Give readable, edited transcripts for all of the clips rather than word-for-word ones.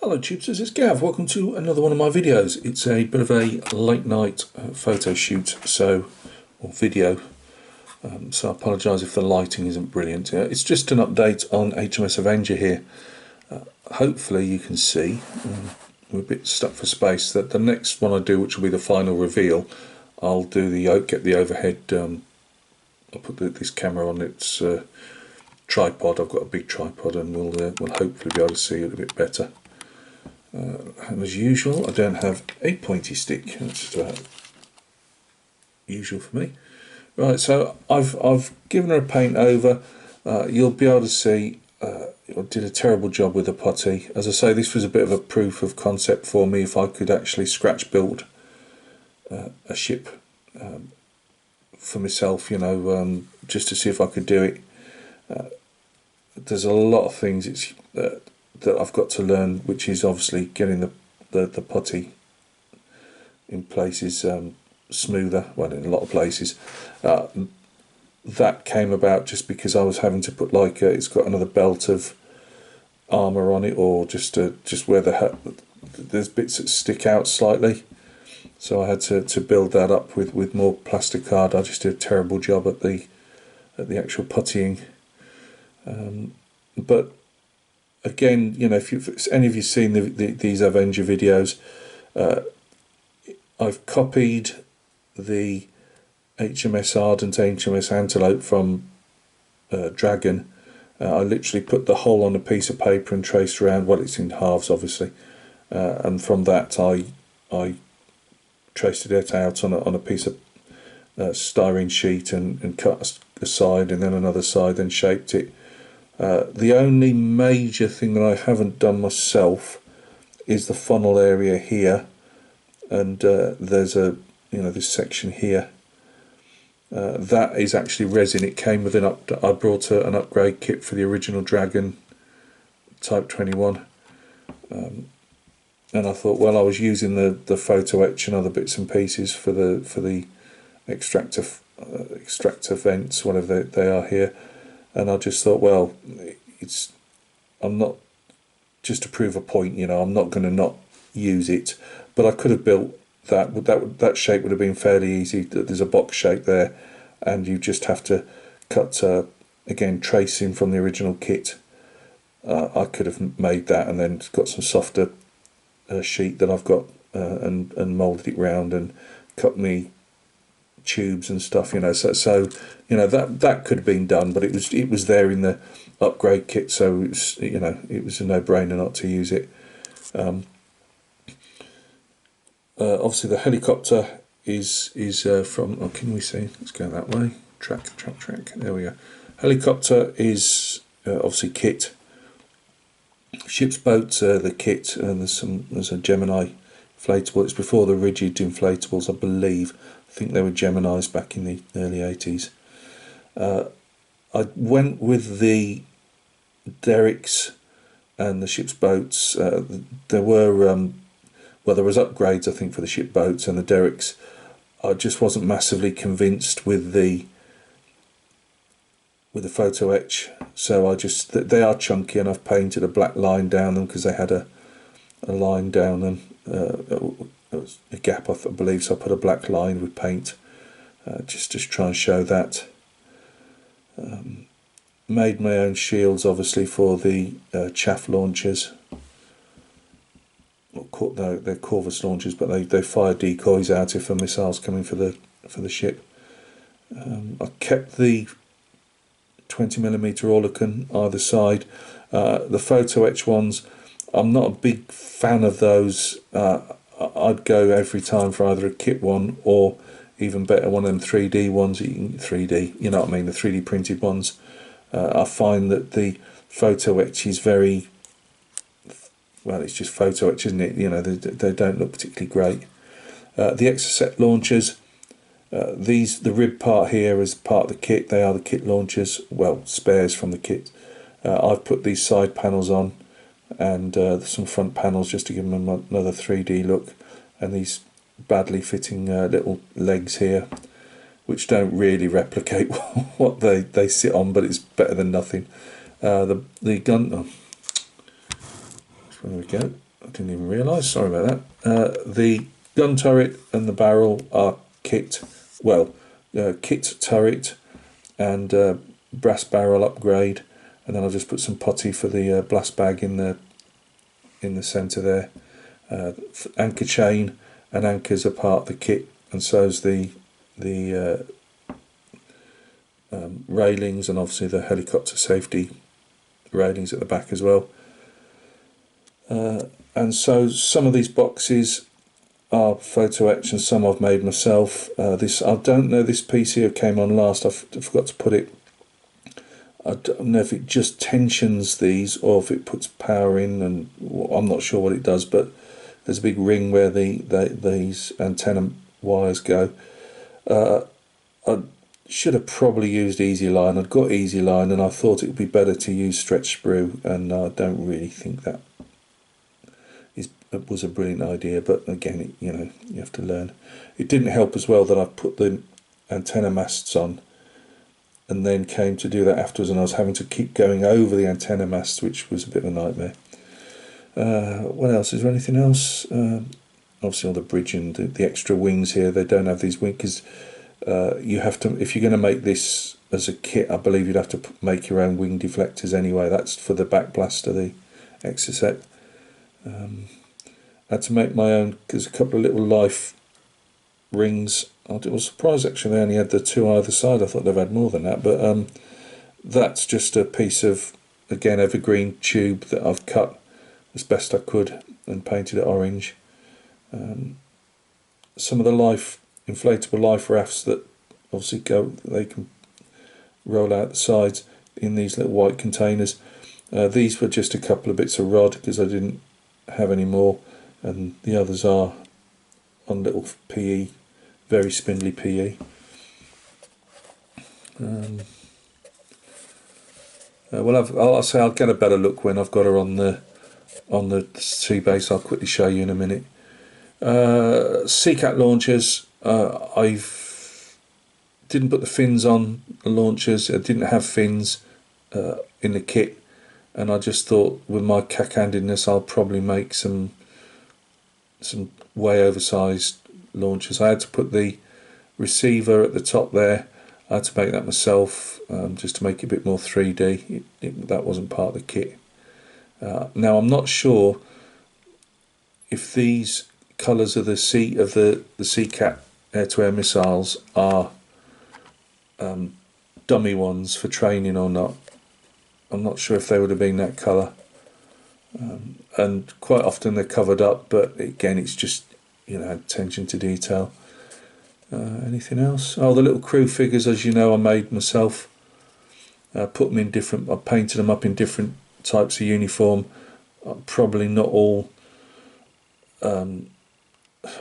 Hello tubesters, it's Gav. Welcome to another one of my videos. It's a bit of a late night photo shoot, or video, so I apologise if the lighting isn't brilliant. It's just an update on HMS Avenger here. Hopefully you can see, we're a bit stuck for space, that the next one I do, which will be the final reveal, I'll do get the overhead, I'll put this camera on its tripod. I've got a big tripod, and we'll hopefully be able to see it a bit better. And as usual, I don't have a pointy stick. That's usual for me. Right, so I've given her a paint over. You'll be able to see I did a terrible job with the putty. As I say, this was a bit of a proof of concept for me. If I could actually scratch build a ship for myself, just to see if I could do it. There's a lot of things that I've got to learn, which is obviously getting the putty in places smoother, well, in a lot of places. That came about just because I was having to put it's got another belt of armour on it, or just where there's bits that stick out slightly, so I had to build that up with more plastic card. I just did a terrible job at the actual puttying, but again, if any of you seen these Avenger videos, I've copied the HMS Ardent, HMS Antelope from Dragon. I literally put the whole on a piece of paper and traced around. Well, it's in halves, obviously, and from that I traced it out on a piece of styrene sheet and cut a side and then another side, then shaped it. The only major thing that I haven't done myself is the funnel area here, and there's this section here. That is actually resin. It came with I brought an upgrade kit for the original Dragon Type 21, and I thought, well, I was using the photo etch and other bits and pieces for the extractor vents, whatever they are here. And I just thought, well, I'm not, just to prove a point, I'm not going to not use it. But I could have built that shape would have been fairly easy. There's a box shape there, and you just have to cut, again, tracing from the original kit. I could have made that and then got some softer sheet that I've got and moulded it round and cut me tubes and stuff, so that could have been done, but it was there in the upgrade kit, so it was a no-brainer not to use it. Obviously the helicopter is from, can we see, let's go that way, track, there we go. Helicopter is obviously kit. Ship's boat, the kit, and there's a Gemini inflatable. It's before the rigid inflatables, I believe. I think they were Geminis back in the early 80s. I went with the derricks and the ship's boats. There were there was upgrades, I think, for the ship boats and the derricks. I just wasn't massively convinced with the photo etch, so they are chunky, and I've painted a black line down them because they had a line down them. A gap, I believe, so I put a black line with paint, just to try and show that. Made my own shields, obviously, for the chaff launchers. They're Corvus launchers, but they fire decoys out if a missile's coming for the ship. I kept the 20mm Oerlikon either side. The photo etch ones, I'm not a big fan of those. I'd go every time for either a kit one or, even better, one of them 3D ones. 3D, you know what I mean, the 3D printed ones. I find that the photo etch is very, well, it's just photo etch, isn't it? They don't look particularly great. The Exocet launchers, the rib part here is part of the kit. They are the kit launchers, well, spares from the kit. I've put these side panels on, and some front panels just to give them another 3D look, and these badly fitting little legs here, which don't really replicate what they sit on, but it's better than nothing. The gun, there we go. I didn't even realise, sorry about that. The gun turret and the barrel are kit, well, kit turret and brass barrel upgrade, and then I've just put some putty for the blast bag in the centre there. Anchor chain and anchors are part of the kit, and so's the railings, and obviously the helicopter safety railings at the back as well. And so some of these boxes are photo etched and some I've made myself. This, I don't know, this piece here came on last, I forgot to put it. I don't know if it just tensions these or if it puts power in, and I'm not sure what it does, but there's a big ring where these antenna wires go. I should have probably used Easy Line. I'd got Easy Line and I thought it would be better to use stretch sprue, and I don't really think that was a brilliant idea, but again, you have to learn. It didn't help as well that I put the antenna masts on and then came to do that afterwards, and I was having to keep going over the antenna masts, which was a bit of a nightmare. What else? Is there anything else? Obviously on the bridge and the extra wings here, they don't have these wings because you have to, if you're going to make this as a kit, I believe you'd have to make your own wing deflectors anyway. That's for the back blaster, the Exocet. I had to make my own. There's a couple of little life rings. I was surprised actually they only had the two either side. I thought they've had more than that, but that's just a piece of, again, evergreen tube that I've cut as best I could and painted it orange. Some of the inflatable life rafts that obviously they can roll out the sides in these little white containers. These were just a couple of bits of rod because I didn't have any more, and the others are on little PE, very spindly PE. Well, I'll say I'll get a better look when I've got her on the sea base. I'll quickly show you in a minute. Seacat launchers. I've didn't put the fins on the launchers. I didn't have fins in the kit, and I just thought with my cack-handedness I'll probably make some way oversized launchers. I had to put the receiver at the top there. I had to make that myself, just to make it a bit more 3D. That wasn't part of the kit. Now I'm not sure if these colours of the Seacat air-to-air missiles are dummy ones for training or not. I'm not sure if they would have been that colour. And quite often they're covered up, but again, it's just, attention to detail. Anything else? Oh, the little crew figures, as you know, I made myself. Put them in different, I painted them up in different types of uniform. Probably not all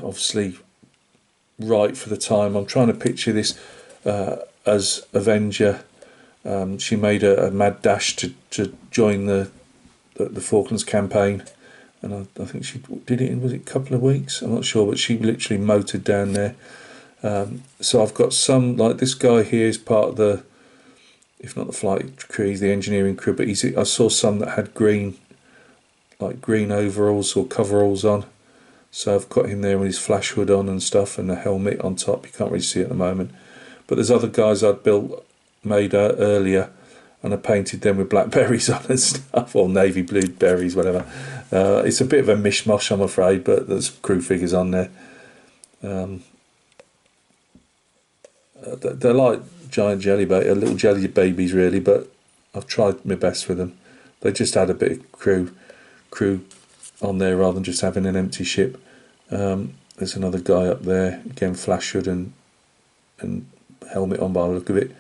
obviously right for the time. I'm trying to picture this as Avenger. She made a mad dash to join the Falklands campaign, and I think she did it in, was it a couple of weeks? I'm not sure, but she literally motored down there. So I've got some, like this guy here is part of the, if not the flight crew, he's the engineering crew, but I saw some that had green overalls or coveralls on. So I've got him there with his flash hood on and stuff, and a helmet on top. You can't really see it at the moment. But there's other guys I'd made earlier, and I painted them with black berries on and stuff, or navy blue berries, whatever. It's a bit of a mishmash, I'm afraid, but there's crew figures on there. They're like giant little jelly babies, really, but I've tried my best with them. They just add a bit of crew on there rather than just having an empty ship. There's another guy up there, again, flash hood and helmet on by the look of it.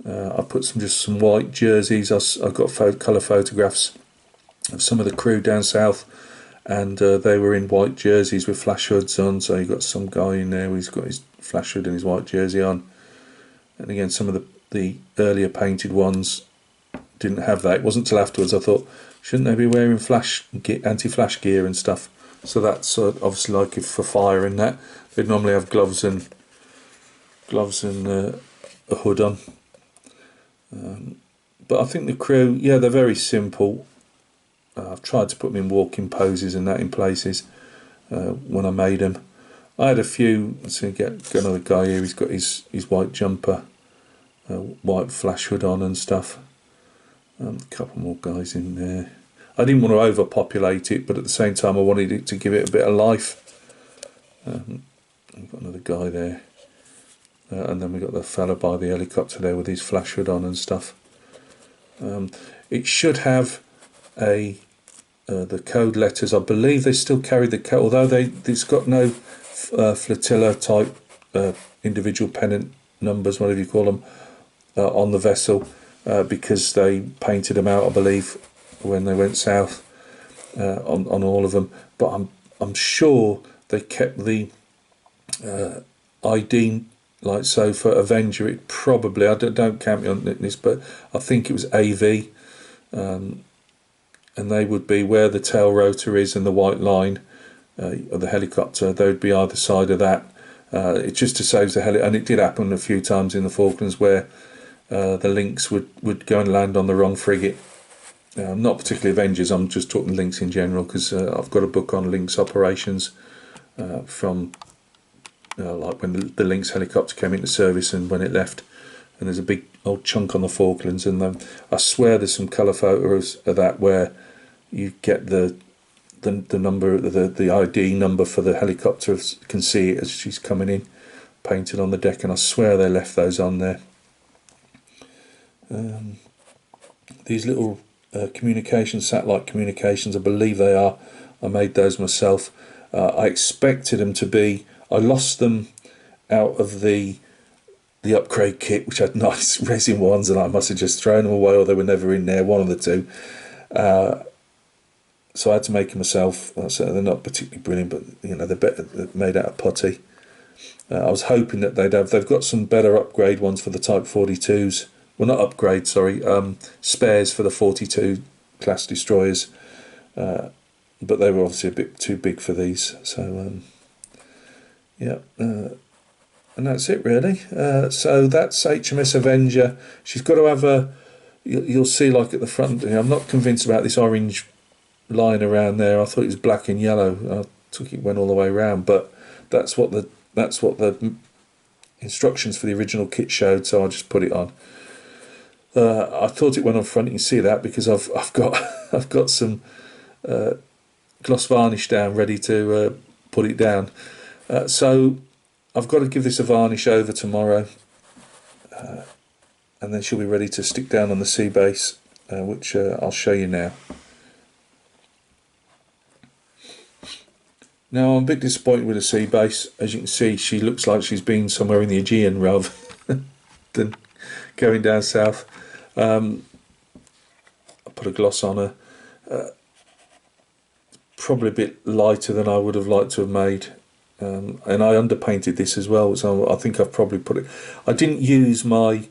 I put some white jerseys. I've got colour photographs of some of the crew down south, and they were in white jerseys with flash hoods on. So you got some guy in there who's got his flash hood and his white jersey on. And again, some of the earlier painted ones didn't have that. It wasn't till afterwards I thought, shouldn't they be wearing anti-flash gear and stuff? So that's obviously like if for fire and that, they'd normally have gloves and a hood on. But I think the crew, they're very simple. I've tried to put them in walking poses and that in places when I made them. I had a few. Let's see, get another guy here. He's got his white jumper, white flash hood on and stuff. A couple more guys in there. I didn't want to overpopulate it, but at the same time I wanted it to give it a bit of life. I've got another guy there. And then we've got the fella by the helicopter there with his flash hood on and stuff. It should have the code letters. I believe they still carry the code, although it's got no flotilla type individual pennant numbers, whatever you call them, on the vessel, because they painted them out, I believe, when they went south on all of them. But I'm sure they kept the ID. Like so for Avenger, it probably, I don't count me on this, but I think it was AV, and they would be where the tail rotor is and the white line of the helicopter. They would be either side of that. It's just to save the and it did happen a few times in the Falklands where the Lynx would go and land on the wrong frigate. Not particularly Avengers, I'm just talking Lynx in general, because I've got a book on Lynx operations from like when the Lynx helicopter came into service and when it left, and there's a big old chunk on the Falklands, and I swear there's some colour photos of that where you get the number, the ID number for the helicopter, you can see it as she's coming in, painted on the deck, and I swear they left those on there. These little satellite communications, I believe they are. I made those myself. I expected them to be. I lost them out of the upgrade kit, which had nice resin ones, and I must have just thrown them away, or they were never in there, one of the two. So I had to make them myself. So they're not particularly brilliant, but they're better, they're made out of putty. I was hoping that they've got some better upgrade ones for the Type 42s. Well, not upgrade, sorry, spares for the 42 class destroyers. But they were obviously a bit too big for these. So, yeah. And that's it, really. So that's HMS Avenger. She's got to have you'll see, like at the front, I'm not convinced about this orange line around there. I thought it was black and yellow. I took it went all the way around, but that's what the instructions for the original kit showed, so I just put it on. I thought it went on front. You can see that because I've got some gloss varnish down ready to put it down. So I've got to give this a varnish over tomorrow, and then she'll be ready to stick down on the sea base, which I'll show you now. Now, I'm a bit disappointed with the sea base. As you can see, she looks like she's been somewhere in the Aegean rather than going down south. I put a gloss on her. Probably a bit lighter than I would have liked to have made. And I underpainted this as well, so I think I've probably put it. I didn't use my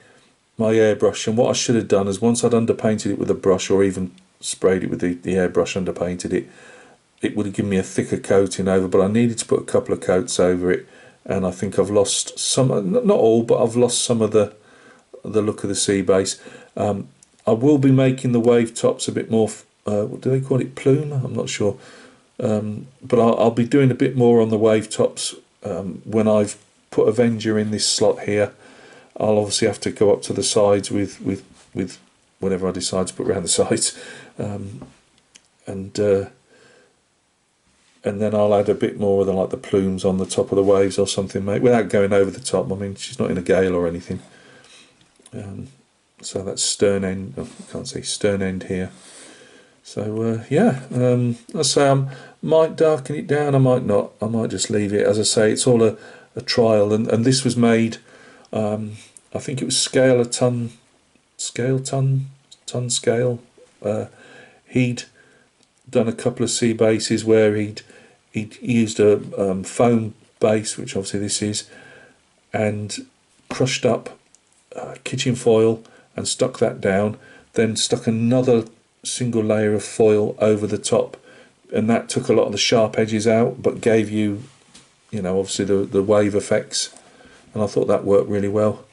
airbrush, and what I should have done is once I'd underpainted it with a brush, or even sprayed it with the airbrush, underpainted it, it would have given me a thicker coating over. But I needed to put a couple of coats over it, and I think I've lost some, not all, but I've lost some of the look of the sea base. I will be making the wave tops a bit more. What do they call it? Plume? I'm not sure. But I'll be doing a bit more on the wave tops when I've put Avenger in this slot here. I'll obviously have to go up to the sides with whatever I decide to put around the sides, and then I'll add a bit more of the plumes on the top of the waves or something, mate, without going over the top. I mean, she's not in a gale or anything. So that's stern end. Oh, I can't see stern end here. So yeah, I say I might darken it down, I might not, I might just leave it. As I say, it's all a trial, and this was made, I think it was scale ton scale. He'd done a couple of sea bases where he'd used a foam base, which obviously this is, and crushed up kitchen foil and stuck that down, then stuck another single layer of foil over the top, and that took a lot of the sharp edges out but gave you obviously the wave effects, and I thought that worked really well.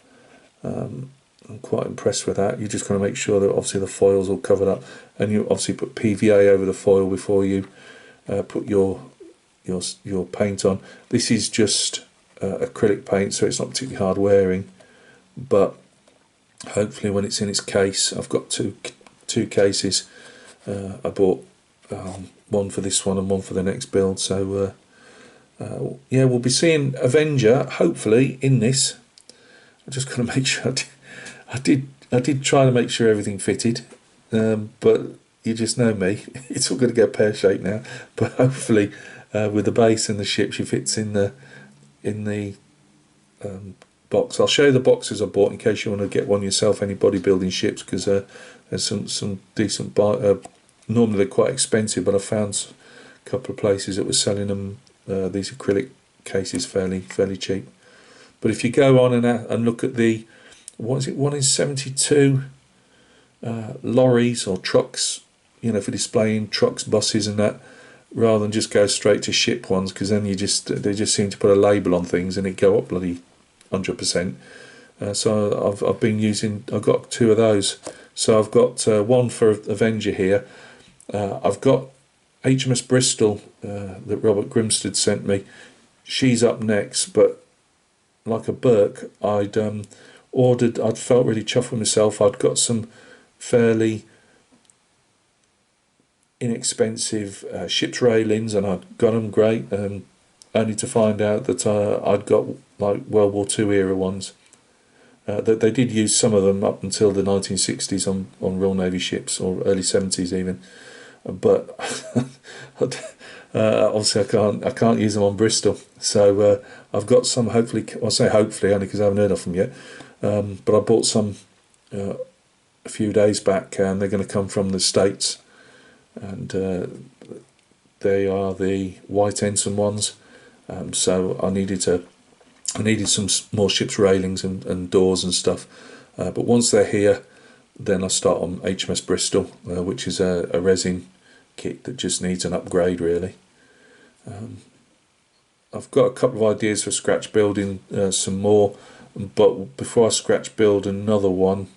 I'm quite impressed with that. You just got to make sure that obviously the foil's all covered up, and you obviously put PVA over the foil before you put your paint on. This is just acrylic paint, so it's not particularly hard wearing, but hopefully when it's in its case, I've got two cases. I bought one for this one and one for the next build, so yeah, we'll be seeing Avenger hopefully in this. I just got to make sure I did try to make sure everything fitted, but you just know me, it's all going to go pear-shaped now, but hopefully with the base and the ship she fits in the box. I'll show you the boxes I bought in case you want to get one yourself, any bodybuilding ships, because there's some decent normally they're quite expensive, but I found a couple of places that were selling them these acrylic cases fairly cheap. But if you go on and look at the, what is it, 1 in 72 lorries or trucks, you know, for displaying trucks, buses and that, rather than just go straight to ship ones, because then they just seem to put a label on things and it go up bloody 100%. So I've been using, I've got 2 of those. So I've got one for Avenger here. I've got HMS Bristol that Robert Grimstead sent me. She's up next, but like a Burke, I'd felt really chuffed with myself. I'd got some fairly inexpensive ship's railings, and I'd got them great, only to find out that I'd got like World War II era ones. That they did use some of them up until the 1960s on Royal Navy ships, or early 70s even, but obviously I can't use them on Bristol. So I've got some, hopefully, I'll say hopefully only because I haven't heard of them yet, but I bought some a few days back, and they're going to come from the States, and they are the white ensign ones. So I needed some more ship's railings and doors and stuff, but once they're here, then I start on HMS Bristol, which is a resin kit that just needs an upgrade really. I've got a couple of ideas for scratch building some more, but before I scratch build another one,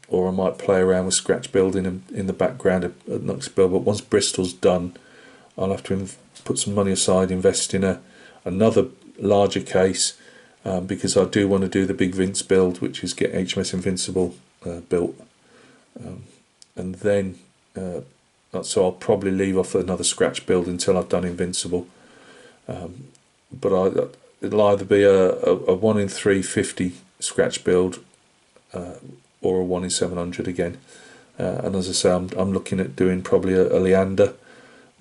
or I might play around with scratch building in the background at next build, but once Bristol's done, I'll have to put some money aside, invest in another larger case, because I do want to do the big Vince build, which is get HMS Invincible built, and then so I'll probably leave off another scratch build until I've done Invincible, but it'll either be a 1 in 350 scratch build, or a 1 in 700 again, and as I say, I'm looking at doing probably a Leander,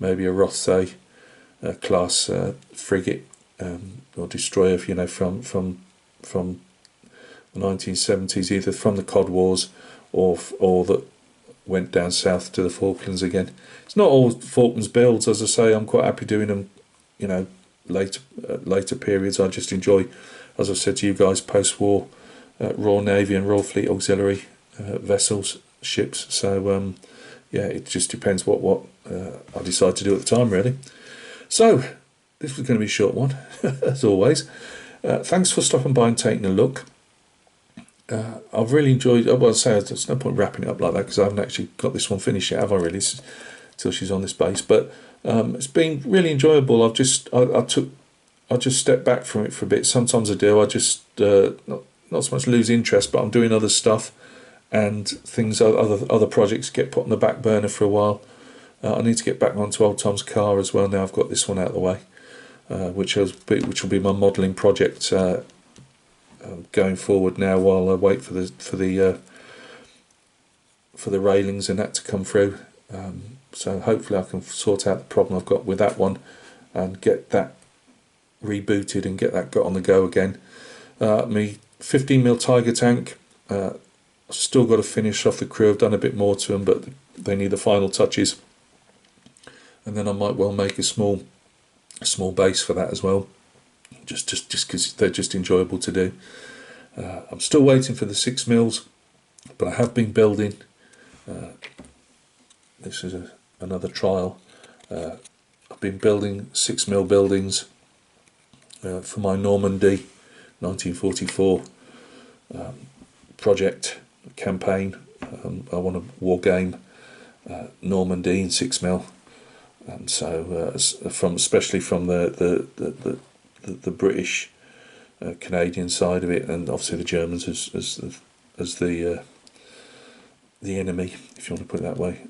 maybe a Rothsay class frigate or destroyer, you know, from the 1970s, either from the Cod Wars or that went down south to the Falklands again. It's not all Falklands builds, as I say. I'm quite happy doing them, you know, later periods. I just enjoy, as I've said to you guys, post-war Royal Navy and Royal Fleet auxiliary vessels, ships. So yeah, it just depends what I decide to do at the time, really. So this was going to be a short one, as always. Thanks for stopping by and taking a look. I've really enjoyed. Well, I'll say there's no point wrapping it up like that because I haven't actually got this one finished yet, have I? Really, till she's on this base. But it's been really enjoyable. I just stepped back from it for a bit. Sometimes I do. I just not so much lose interest, but I'm doing other stuff, and things, other projects get put on the back burner for a while. I need to get back onto Old Tom's car as well. Now I've got this one out of the way, which will be my modelling project going forward. Now, while I wait for the railings and that to come through, so hopefully I can sort out the problem I've got with that one and get that rebooted and get that got on the go again. Me 15mm Tiger tank. I've still got to finish off the crew. I've done a bit more to them, but they need the final touches. And then I might well make a small base for that as well, just because they're just enjoyable to do. I'm still waiting for the 6mm, but I have been building. This is another trial. I've been building 6mm buildings for my Normandy 1944. project campaign. I want a war game, Normandy in 6mm, and so especially from the British, Canadian side of it, and obviously the Germans as the enemy, if you want to put it that way.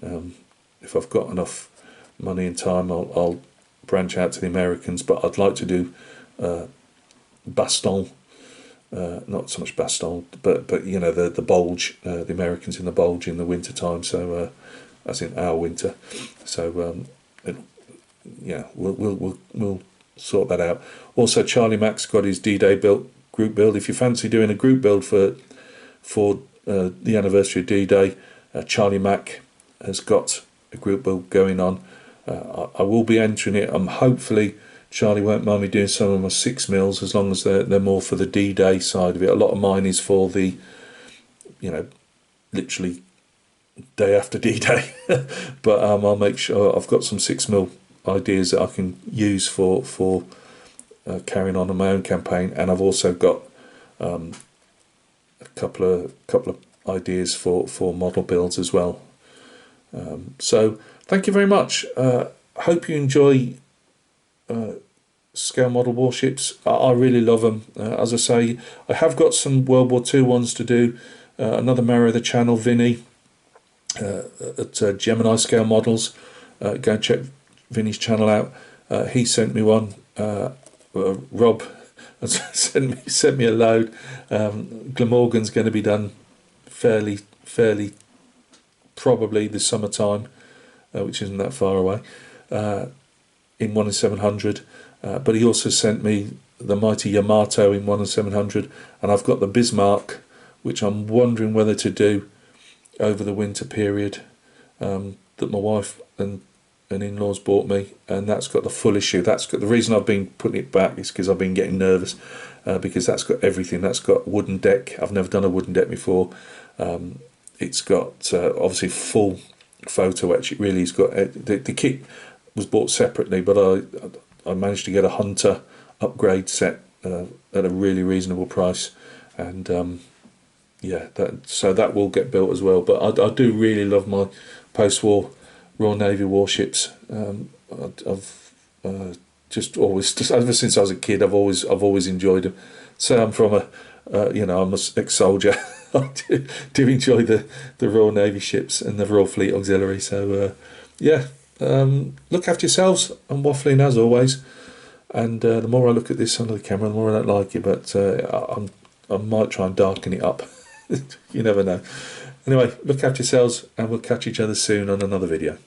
If I've got enough money and time, I'll branch out to the Americans, but I'd like to do Baston. Not so much Baston, but you know, the bulge, the Americans in the bulge in the winter time. So as in our winter. So yeah, we'll sort that out. Also, Charlie Mack's got his D-Day group build. If you fancy doing a group build for the anniversary of D-Day, Charlie Mack has got a group build going on. I will be entering it. Hopefully Charlie won't mind me doing some of my 6mm, as long as they're more for the D-Day side of it. A lot of mine is for the, you know, literally day after D-Day. But I'll make sure I've got some 6mm ideas that I can use for carrying on my own campaign, and I've also got a couple of ideas for model builds as well. So thank you very much. Hope you enjoy scale model warships. I really love them. As I say, I have got some World War II ones to do. Another member of the channel, Vinny, at Gemini Scale Models. Go and check Vinny's channel out. He sent me one. Rob sent me a load. Glamorgan's going to be done fairly probably this summertime, which isn't that far away, in 1 in 700. But he also sent me the mighty Yamato in 1 in 700, and I've got the Bismarck, which I'm wondering whether to do over the winter period, that my wife and in-laws bought me, and that's got the full issue. That's got the reason I've been putting it back is because I've been getting nervous, because that's got everything. That's got wooden deck. I've never done a wooden deck before. It's got obviously full photo etch. It really has got the kit was bought separately, but I managed to get a Hunter upgrade set at a really reasonable price, and yeah, so that will get built as well. But I do really love my post-war Royal Navy warships. I've just ever since I was a kid, I've always enjoyed them. So I'm from I'm an ex-soldier. I do enjoy the Royal Navy ships and the Royal Fleet Auxiliary. So yeah, look after yourselves. I'm waffling as always, and the more I look at this under the camera, the more I don't like it. But I might try and darken it up. You never know. Anyway, look after yourselves, and we'll catch each other soon on another video.